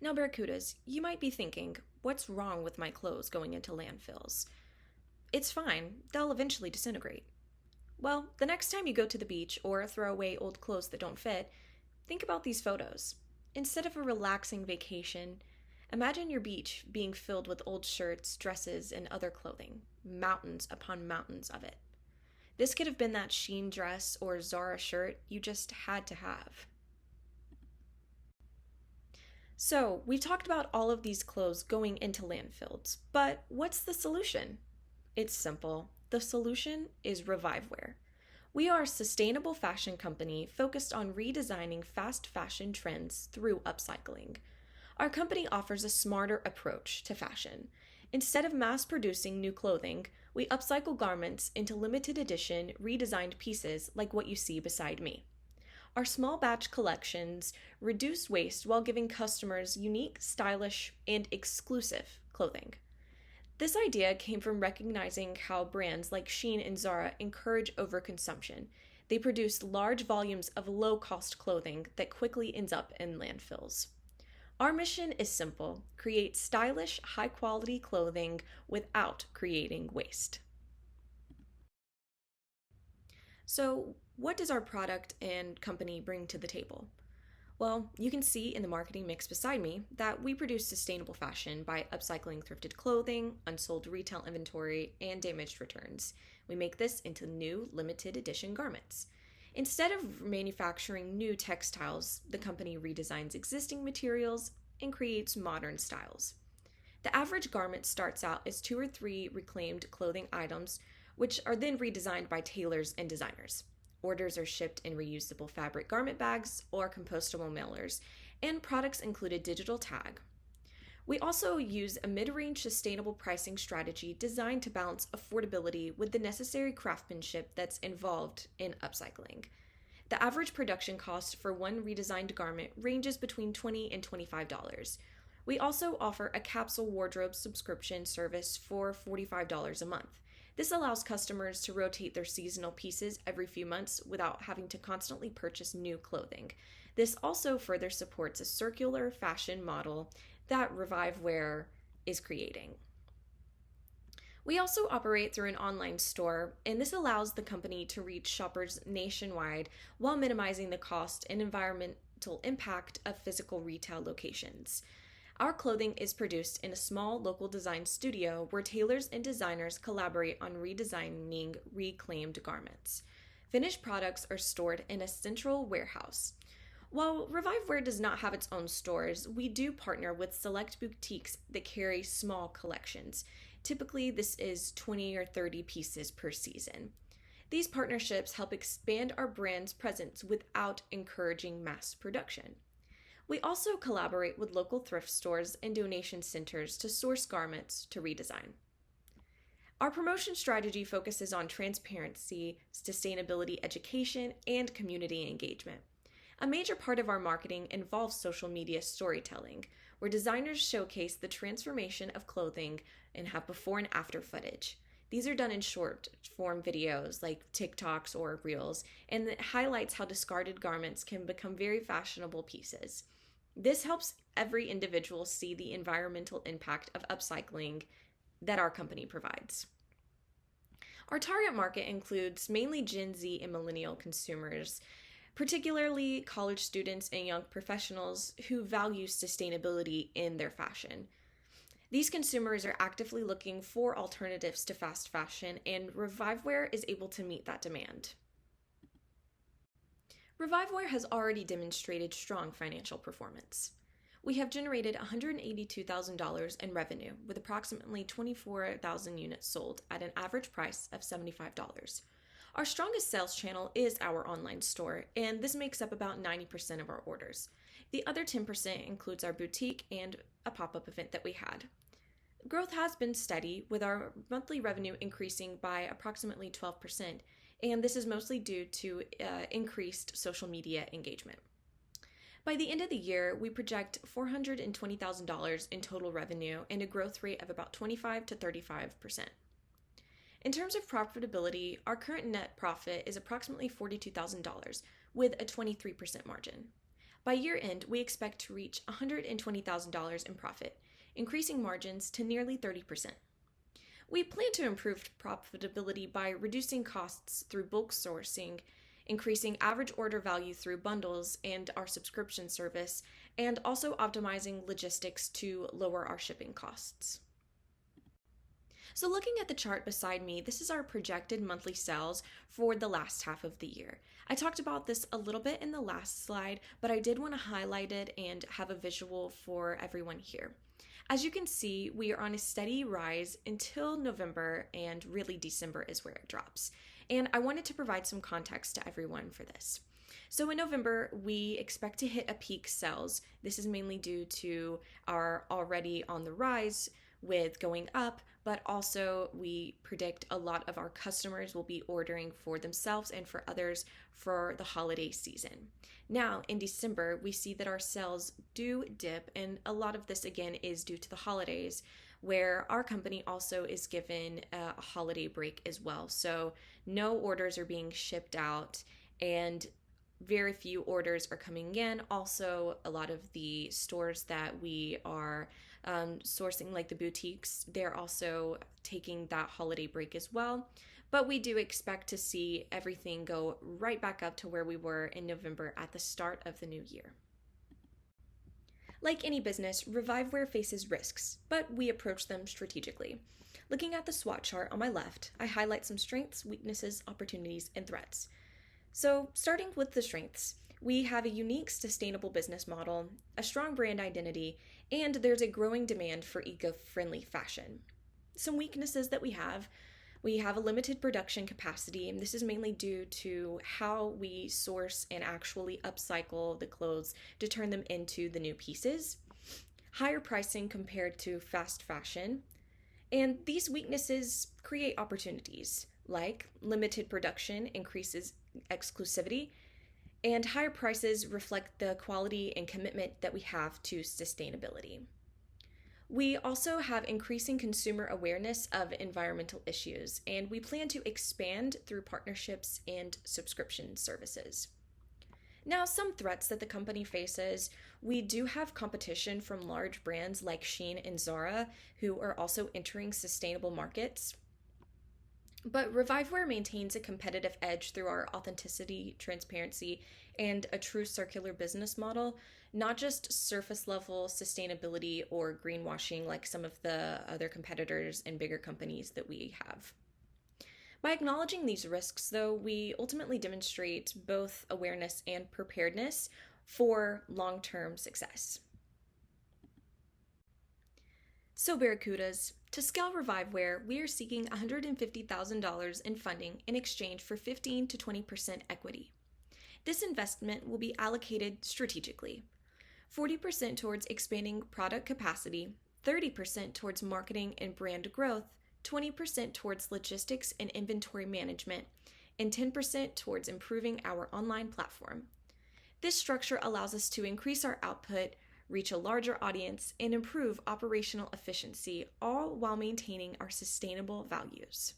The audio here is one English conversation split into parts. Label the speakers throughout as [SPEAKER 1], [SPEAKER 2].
[SPEAKER 1] Now, Barracudas, you might be thinking, what's wrong with my clothes going into landfills? It's fine, they'll eventually disintegrate. Well, the next time you go to the beach or throw away old clothes that don't fit, think about these photos. Instead of a relaxing vacation, imagine your beach being filled with old shirts, dresses, and other clothing, mountains upon mountains of it. This could have been that Shein dress or Zara shirt you just had to have. So, we've talked about all of these clothes going into landfills, but what's the solution? It's simple. The solution is Reviveware. We are a sustainable fashion company focused on redesigning fast fashion trends through upcycling. Our company offers a smarter approach to fashion. Instead of mass producing new clothing, we upcycle garments into limited edition, redesigned pieces like what you see beside me. Our small batch collections reduce waste while giving customers unique, stylish, and exclusive clothing. This idea came from recognizing how brands like Shein and Zara encourage overconsumption. They produce large volumes of low cost clothing that quickly ends up in landfills. Our mission is simple: create stylish, high quality clothing without creating waste. So, what does our product and company bring to the table? Well, you can see in the marketing mix beside me that we produce sustainable fashion by upcycling thrifted clothing, unsold retail inventory, and damaged returns. We make this into new limited edition garments. Instead of manufacturing new textiles, the company redesigns existing materials and creates modern styles. The average garment starts out as two or three reclaimed clothing items, which are then redesigned by tailors and designers. Orders are shipped in reusable fabric garment bags or compostable mailers, and products include a digital tag. We also use a mid range sustainable pricing strategy designed to balance affordability with the necessary craftsmanship that's involved in upcycling. The average production cost for one redesigned garment ranges between $20 and $25. We also offer a capsule wardrobe subscription service for $45 a month. This allows customers to rotate their seasonal pieces every few months without having to constantly purchase new clothing. This also further supports a circular fashion model that Reviveware is creating. We also operate through an online store, and this allows the company to reach shoppers nationwide while minimizing the cost and environmental impact of physical retail locations. Our clothing is produced in a small local design studio where tailors and designers collaborate on redesigning reclaimed garments. Finished products are stored in a central warehouse. While Reviveware does not have its own stores, we do partner with select boutiques that carry small collections. Typically, this is 20 or 30 pieces per season. These partnerships help expand our brand's presence without encouraging mass production. We also collaborate with local thrift stores and donation centers to source garments to redesign. Our promotion strategy focuses on transparency, sustainability education, and community engagement. A major part of our marketing involves social media storytelling, where designers showcase the transformation of clothing and have before and after footage. These are done in short form videos like TikToks or Reels, and it highlights how discarded garments can become very fashionable pieces. This helps every individual see the environmental impact of upcycling that our company provides. Our target market includes mainly Gen Z and millennial consumers, particularly college students and young professionals who value sustainability in their fashion. These consumers are actively looking for alternatives to fast fashion, and Reviveware is able to meet that demand. Reviveware has already demonstrated strong financial performance. We have generated $182,000 in revenue with approximately 24,000 units sold at an average price of $75. Our strongest sales channel is our online store, and this makes up about 90% of our orders. The other 10% includes our boutique and a pop-up event that we had. Growth has been steady, with our monthly revenue increasing by approximately 12%, and this is mostly due to increased social media engagement. By the end of the year, we project $420,000 in total revenue and a growth rate of about 25 to 35%. In terms of profitability, our current net profit is approximately $42,000 with a 23% margin. By year end, we expect to reach $120,000 in profit, increasing margins to nearly 30%. We plan to improve profitability by reducing costs through bulk sourcing, increasing average order value through bundles and our subscription service, and also optimizing logistics to lower our shipping costs. So looking at the chart beside me, this is our projected monthly sales for the last half of the year. I talked about this a little bit in the last slide, but I did want to highlight it and have a visual for everyone here. As you can see, we are on a steady rise until November, and really December is where it drops. And I wanted to provide some context to everyone for this. So in November, we expect to hit a peak sales. This is mainly due to our already on the rise with going up, but also we predict a lot of our customers will be ordering for themselves and for others for the holiday season. Now, in December, we see that our sales do dip, and a lot of this again is due to the holidays, where our company also is given a holiday break as well. So no orders are being shipped out, and very few orders are coming in. Also, a lot of the stores that we are sourcing, like the boutiques, they're also taking that holiday break as well. But we do expect to see everything go right back up to where we were in November at the start of the new year. Like any business, Reviveware faces risks, but we approach them strategically. Looking at the SWOT chart on my left, I highlight some strengths, weaknesses, opportunities, and threats. So, starting with the strengths, we have a unique, sustainable business model, a strong brand identity, and there's a growing demand for eco-friendly fashion. Some weaknesses that we have a limited production capacity, and this is mainly due to how we source and actually upcycle the clothes to turn them into the new pieces. Higher pricing compared to fast fashion. And these weaknesses create opportunities, like limited production increases exclusivity, and higher prices reflect the quality and commitment that we have to sustainability. We also have increasing consumer awareness of environmental issues, and we plan to expand through partnerships and subscription services. Now, some threats that the company faces: we do have competition from large brands like Shein and Zara, who are also entering sustainable markets. But Reviveware maintains a competitive edge through our authenticity, transparency, and a true circular business model, not just surface level sustainability or greenwashing like some of the other competitors and bigger companies that we have. By acknowledging these risks, though, we ultimately demonstrate both awareness and preparedness for long-term success. So Barracudas, to scale Reviveware, we are seeking $150,000 in funding in exchange for 15 to 20% equity. This investment will be allocated strategically: 40% towards expanding product capacity, 30% towards marketing and brand growth, 20% towards logistics and inventory management, and 10% towards improving our online platform. This structure allows us to increase our output, reach a larger audience, and improve operational efficiency, all while maintaining our sustainable values.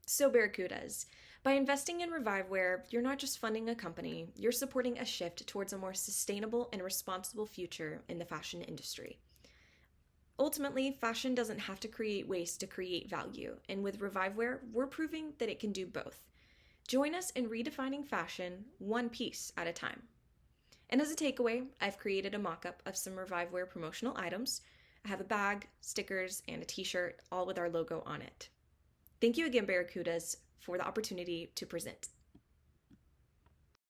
[SPEAKER 1] So Barracudas, by investing in Reviveware, you're not just funding a company, you're supporting a shift towards a more sustainable and responsible future in the fashion industry. Ultimately, fashion doesn't have to create waste to create value, and with Reviveware, we're proving that it can do both. Join us in redefining fashion one piece at a time. And as a takeaway, I've created a mock-up of some Reviveware promotional items. I have a bag, stickers, and a t-shirt, all with our logo on it. Thank you again, Barracudas, for the opportunity to present.